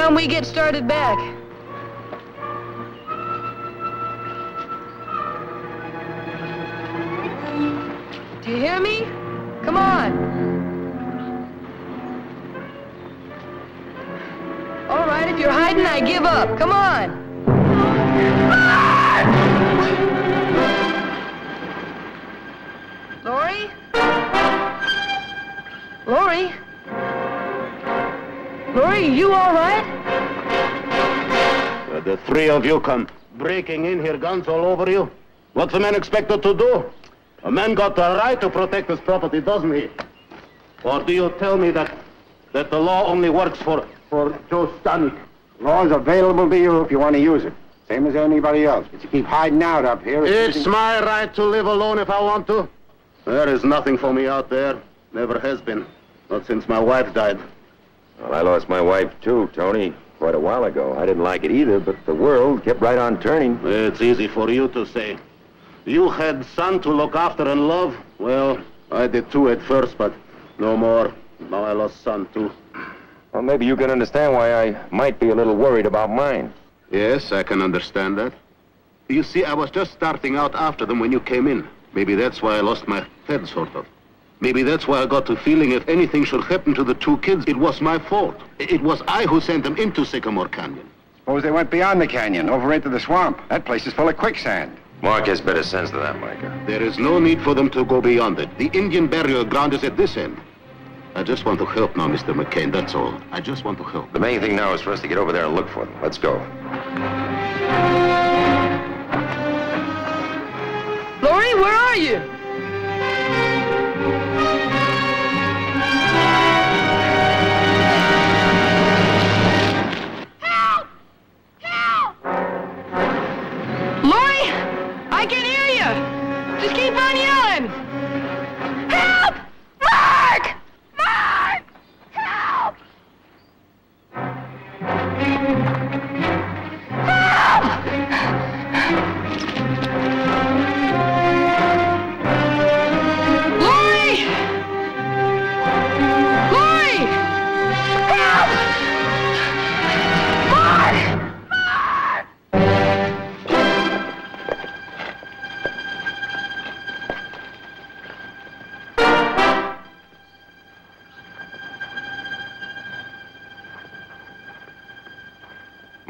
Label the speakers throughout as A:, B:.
A: time we get started back. Do you hear me? Come on. All right, if you're hiding, I give up. Come on. Lori? Lori? Lori, you all right?
B: The three of you come breaking in here, guns all over you. What's a man expected to do? A man got the right to protect his property, doesn't he? Or do you tell me that the law only works for Joe Stanek?
C: Law is available to you if you want to use it. Same as anybody else. But you keep hiding out up here.
B: It's my right to live alone if I want to. There is nothing for me out there. Never has been. Not since my wife died.
D: Well, I lost my wife, too, Tony, quite a while ago. I didn't like it either, but the world kept right on turning.
B: It's easy for you to say. You had son to look after and love. Well, I did too at first, but no more. Now I lost son, too.
D: Well, maybe you can understand why I might be a little worried about mine.
B: Yes, I can understand that. You see, I was just starting out after them when you came in. Maybe that's why I lost my head, sort of. Maybe that's why I got the feeling if anything should happen to the two kids, it was my fault. It was I who sent them into Sycamore Canyon.
C: Suppose they went beyond the canyon, over into the swamp. That place is full of quicksand.
D: Mark has better sense than that, Micah.
B: There is no need for them to go beyond it. The Indian burial ground is at this end. I just want to help now, Mr. McCain, that's all. I just want to help.
D: The main thing now is for us to get over there and look for them. Let's go.
A: Lori, where are you? Help! Help! Lori, I can hear you. Just keep on yelling. Help! Mark! Mark! Help! Help! Lori! Lori! Help! Mark!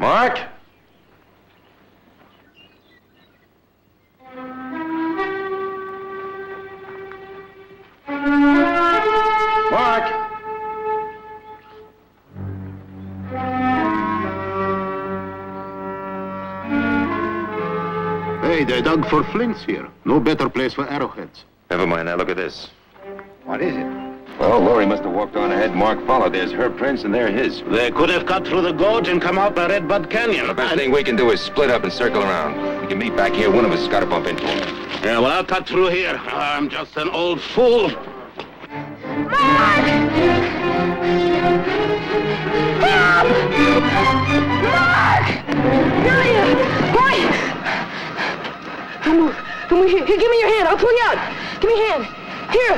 A: Mark!
D: Mark? Mark?
B: Hey, they dug for flints here. No better place for arrowheads.
D: Never mind, now look at this.
C: What is it?
D: Well, Lori must have walked on ahead. Mark followed. There's her prints and they're his.
B: They could have cut through the gorge and come out by Red Bud Canyon.
D: The best thing we can do is split up and circle around. We can meet back here. One of us has got to bump into him.
B: Yeah, well, I'll cut through here. I'm just an old fool.
A: Mark! Help! Mark! Here! Boy! Don't move. Don't move. Here, give me your hand. I'll pull you out. Give me your hand. Here.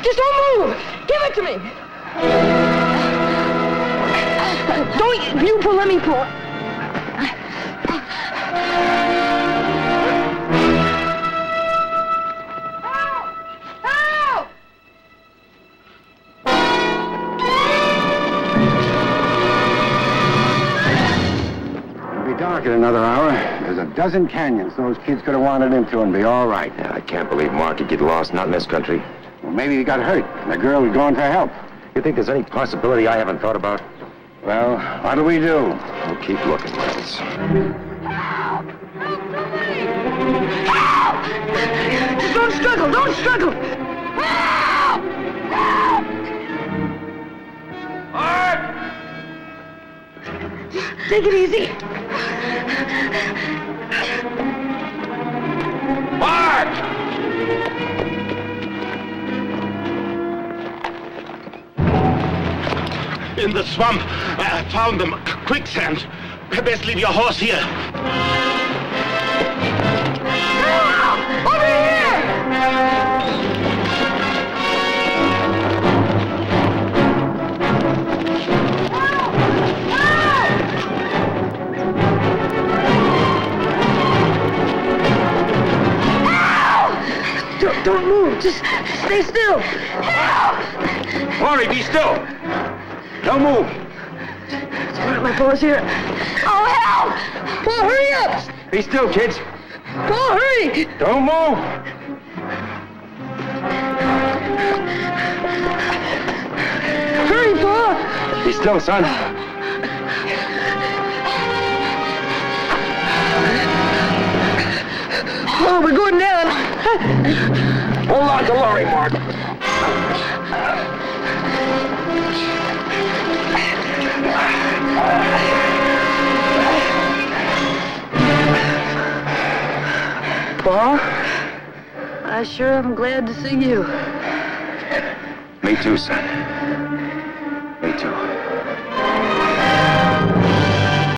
A: Just don't move. Give it to me. Don't you pull. Let me pull. Help! Help!
C: It'll be dark in another hour. There's a dozen canyons those kids could have wandered into and be all right.
D: Yeah, I can't believe Mark could get lost, not in this country.
C: Well, maybe he got hurt, and the girl was going to help.
D: You think there's any possibility I haven't thought about?
C: Well, what'll we do?
D: We'll keep looking, Miles.
A: Help! Help! Just don't struggle! Don't struggle! Help! Help!
D: Mark!
A: Take it easy.
D: Mark!
B: In the swamp, I found them. Quicksand. Best leave your horse here.
A: Help! Over here! Help! Help! Don't move. Just stay still. Help!
D: Laurie, be still. Don't move.
A: All right, my Paul's here. Oh, help! Paul, hurry up!
D: Be still, kids.
A: Paul, hurry!
D: Don't move.
A: Hurry, Paul!
D: Be still, son.
A: Oh, we're going down.
D: Hold on to Laurie, Mark.
A: Paul, I sure am glad to see you.
D: Me too, son.